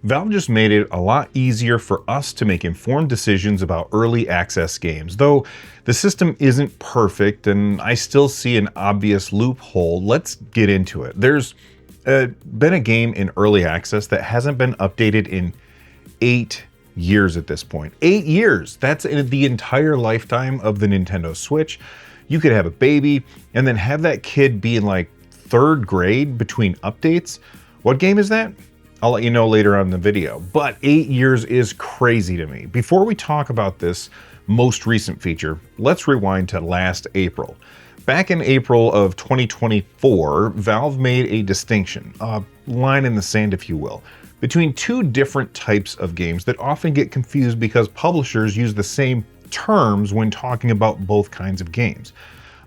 Valve just made it a lot easier for us to make informed decisions about early access games. Though the system isn't perfect and I still see an obvious loophole, let's get into it. There's been a game in early access that hasn't been updated in 8 years at this point. 8 years! That's the entire lifetime of the Nintendo Switch. You could have a baby and then have that kid be in like 3rd grade between updates. What game is that? I'll let you know later on in the video, but 8 years is crazy to me. Before we talk about this most recent feature, let's rewind to last April. Back in April of 2024, Valve made a distinction, a line in the sand if you will, between two different types of games that often get confused because publishers use the same terms when talking about both kinds of games.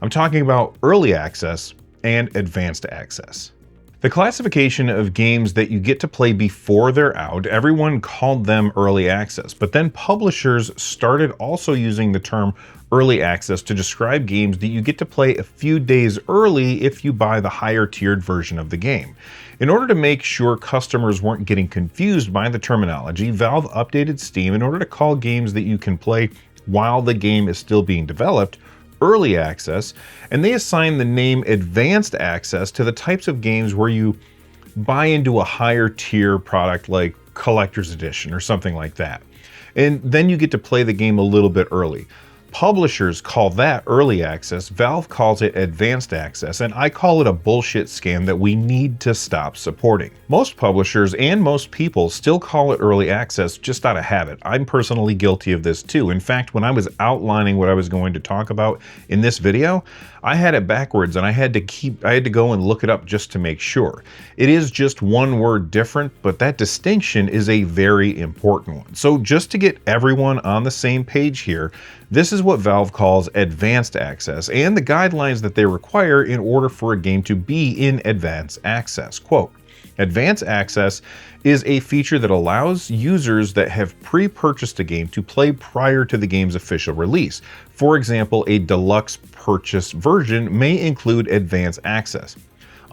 I'm talking about early access and advanced access. The classification of games that you get to play before they're out, everyone called them early access, but then publishers started also using the term early access to describe games that you get to play a few days early if you buy the higher tiered version of the game. In order to make sure customers weren't getting confused by the terminology, Valve updated Steam in order to call games that you can play while the game is still being developed early access, and they assign the name advanced access to the types of games where you buy into a higher tier product like collector's edition or something like that. And then you get to play the game a little bit early. Publishers call that early access, Valve calls it advanced access, and I call it a bullshit scam that we need to stop supporting. Most publishers and most people still call it early access just out of habit. I'm personally guilty of this too. In fact, when I was outlining what I was going to talk about in this video, I had it backwards and I had to go and look it up just to make sure. It is just one word different, but that distinction is a very important one. So just to get everyone on the same page here, this is what Valve calls advanced access and the guidelines that they require in order for a game to be in advanced access. Quote, advanced access is a feature that allows users that have pre-purchased a game to play prior to the game's official release. For example, a deluxe purchase version may include advanced access.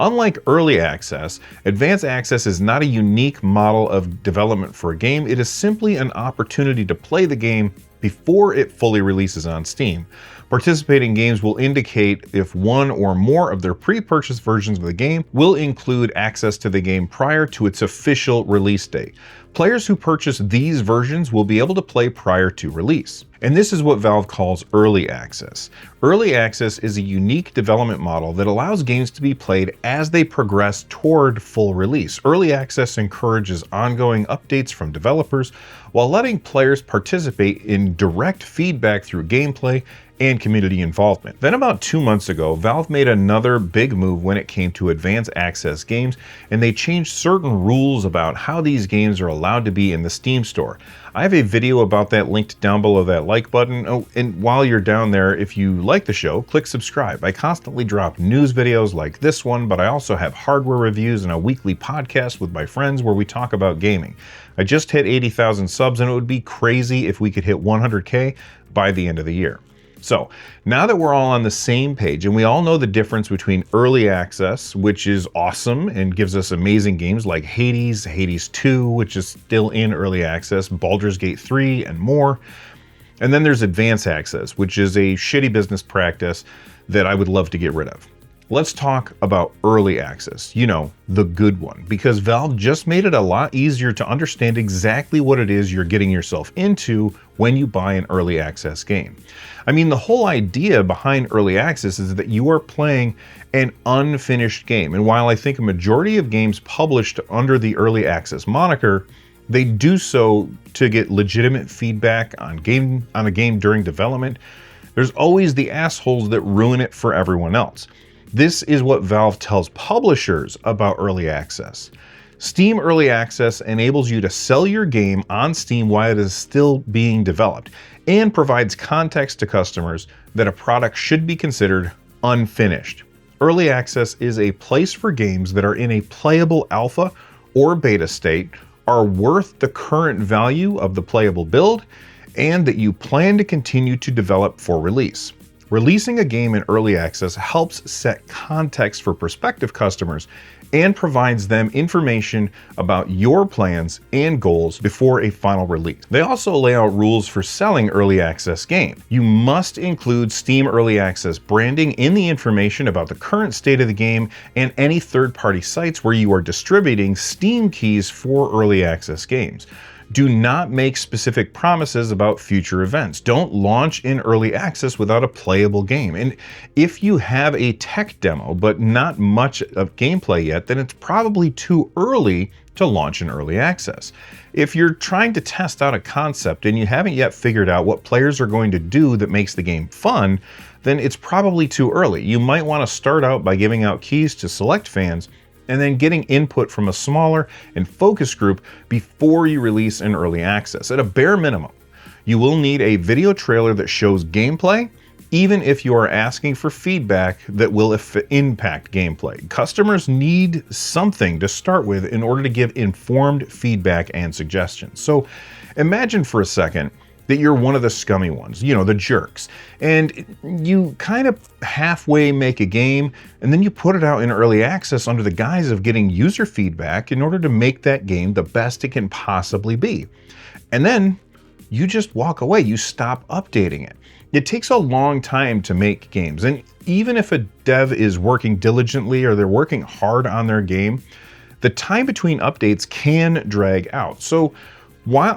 Unlike early access, advanced access is not a unique model of development for a game. It is simply an opportunity to play the game before it fully releases on Steam. Participating games will indicate if one or more of their pre-purchased versions of the game will include access to the game prior to its official release date. Players who purchase these versions will be able to play prior to release. And this is what Valve calls early access. Early access is a unique development model that allows games to be played as they progress toward full release. Early access encourages ongoing updates from developers while letting players participate in direct feedback through gameplay and community involvement. Then about 2 months ago, Valve made another big move when it came to advanced access games, and they changed certain rules about how these games are allowed to be in the Steam store. I have a video about that linked down below that like button. Oh, and while you're down there, if you like the show, click subscribe. I constantly drop news videos like this one, but I also have hardware reviews and a weekly podcast with my friends where we talk about gaming. I just hit 80,000 subs and it would be crazy if we could hit 100K by the end of the year. So now that we're all on the same page and we all know the difference between early access, which is awesome and gives us amazing games like Hades, Hades 2, which is still in early access, Baldur's Gate 3 and more. And then there's advanced access, which is a shitty business practice that I would love to get rid of. Let's talk about early access, you know, the good one, because Valve just made it a lot easier to understand exactly what it is you're getting yourself into when you buy an early access game. I mean, the whole idea behind early access is that you are playing an unfinished game. And while I think a majority of games published under the early access moniker, they do so to get legitimate feedback on a game during development, there's always the assholes that ruin it for everyone else. This is what Valve tells publishers about early access. Steam Early Access enables you to sell your game on Steam while it is still being developed and provides context to customers that a product should be considered unfinished. Early Access is a place for games that are in a playable alpha or beta state, are worth the current value of the playable build, and that you plan to continue to develop for release. Releasing a game in early access helps set context for prospective customers and provides them information about your plans and goals before a final release. They also lay out rules for selling early access games. You must include Steam Early Access branding in the information about the current state of the game and any third-party sites where you are distributing Steam keys for early access games. Do not make specific promises about future events. Don't launch in early access without a playable game. And if you have a tech demo but not much of gameplay yet, then it's probably too early to launch in early access. If you're trying to test out a concept and you haven't yet figured out what players are going to do that makes the game fun, then it's probably too early. You might want to start out by giving out keys to select fans and then getting input from a smaller and focus group before you release in early access. At a bare minimum, you will need a video trailer that shows gameplay, even if you are asking for feedback that will impact gameplay. Customers need something to start with in order to give informed feedback and suggestions. So imagine for a second that you're one of the scummy ones, you know, the jerks, and you kind of halfway make a game and then you put it out in early access under the guise of getting user feedback in order to make that game the best it can possibly be. And then you just walk away, you stop updating it. It takes a long time to make games, and even if a dev is working diligently or they're working hard on their game, the time between updates can drag out. So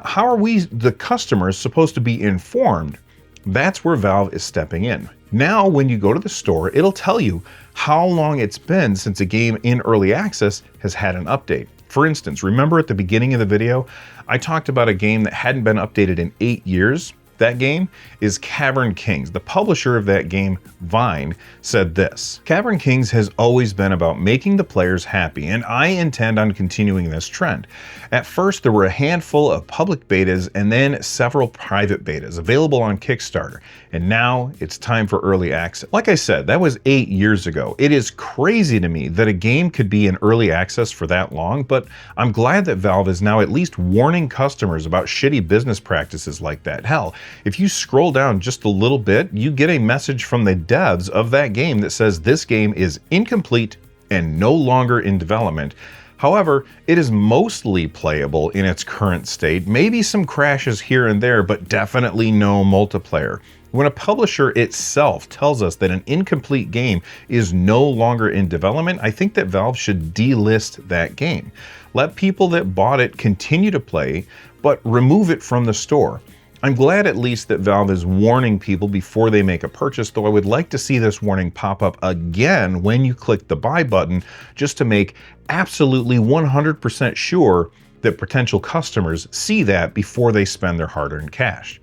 how are we, the customers, supposed to be informed? That's where Valve is stepping in. Now, when you go to the store, it'll tell you how long it's been since a game in early access has had an update. For instance, remember at the beginning of the video, I talked about a game that hadn't been updated in 8 years? That game is Cavern Kings. The publisher of that game, Vine, said this: "Cavern Kings has always been about making the players happy, and I intend on continuing this trend. At first, there were a handful of public betas and then several private betas available on Kickstarter, and now it's time for early access." Like I said, that was 8 years ago. It is crazy to me that a game could be in early access for that long, but I'm glad that Valve is now at least warning customers about shitty business practices like that. Hell, if you scroll down just a little bit, you get a message from the devs of that game that says this game is incomplete and no longer in development. However, it is mostly playable in its current state, maybe some crashes here and there, but definitely no multiplayer. When a publisher itself tells us that an incomplete game is no longer in development, I think that Valve should delist that game. Let people that bought it continue to play, but remove it from the store. I'm glad at least that Valve is warning people before they make a purchase, though I would like to see this warning pop up again when you click the buy button, just to make absolutely 100% sure that potential customers see that before they spend their hard-earned cash.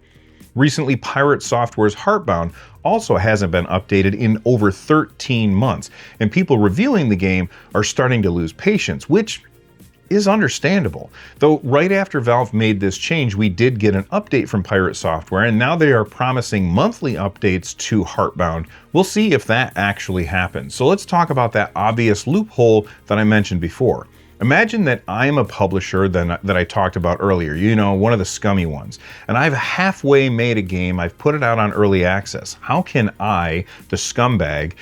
Recently, Pirate Software's Heartbound also hasn't been updated in over 13 months, and people reviewing the game are starting to lose patience, which is understandable. Though right after Valve made this change, we did get an update from Pirate Software, and now they are promising monthly updates to Heartbound. We'll see if that actually happens. So let's talk about that obvious loophole that I mentioned before. Imagine that I'm a publisher that I talked about earlier, you know, one of the scummy ones, and I've halfway made a game, I've put it out on early access. How can I, the scumbag,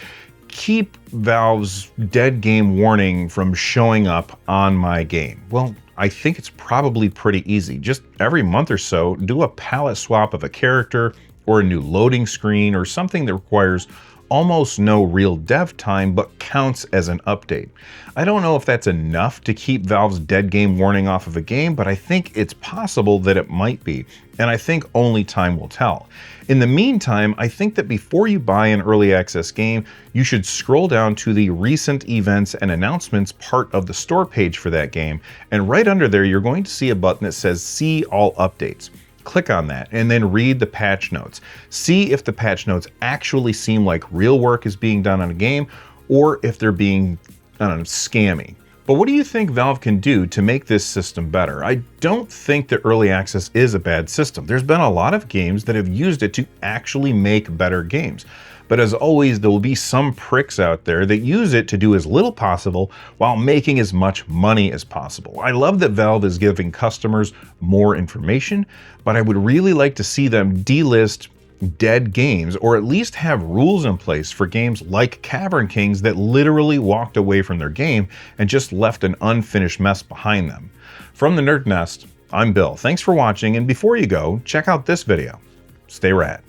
keep Valve's dead game warning from showing up on my game? Well, I think it's probably pretty easy. Just every month or so, do a palette swap of a character or a new loading screen or something that requires almost no real dev time but counts as an update. I don't know if that's enough to keep Valve's dead game warning off of a game, but I think it's possible that it might be, and I think only time will tell. In the meantime, I think that before you buy an early access game, you should scroll down to the recent events and announcements part of the store page for that game, and right under there you're going to see a button that says See All Updates. Click on that and then read the patch notes. See if the patch notes actually seem like real work is being done on a game or if they're being, I don't know, scammy. But what do you think Valve can do to make this system better? I don't think that early access is a bad system. There's been a lot of games that have used it to actually make better games. But as always, there will be some pricks out there that use it to do as little possible while making as much money as possible. I love that Valve is giving customers more information, but I would really like to see them delist dead games, or at least have rules in place for games like Cavern Kings that literally walked away from their game and just left an unfinished mess behind them. From the Nerd Nest, I'm Bill. Thanks for watching, and before you go, check out this video. Stay rad.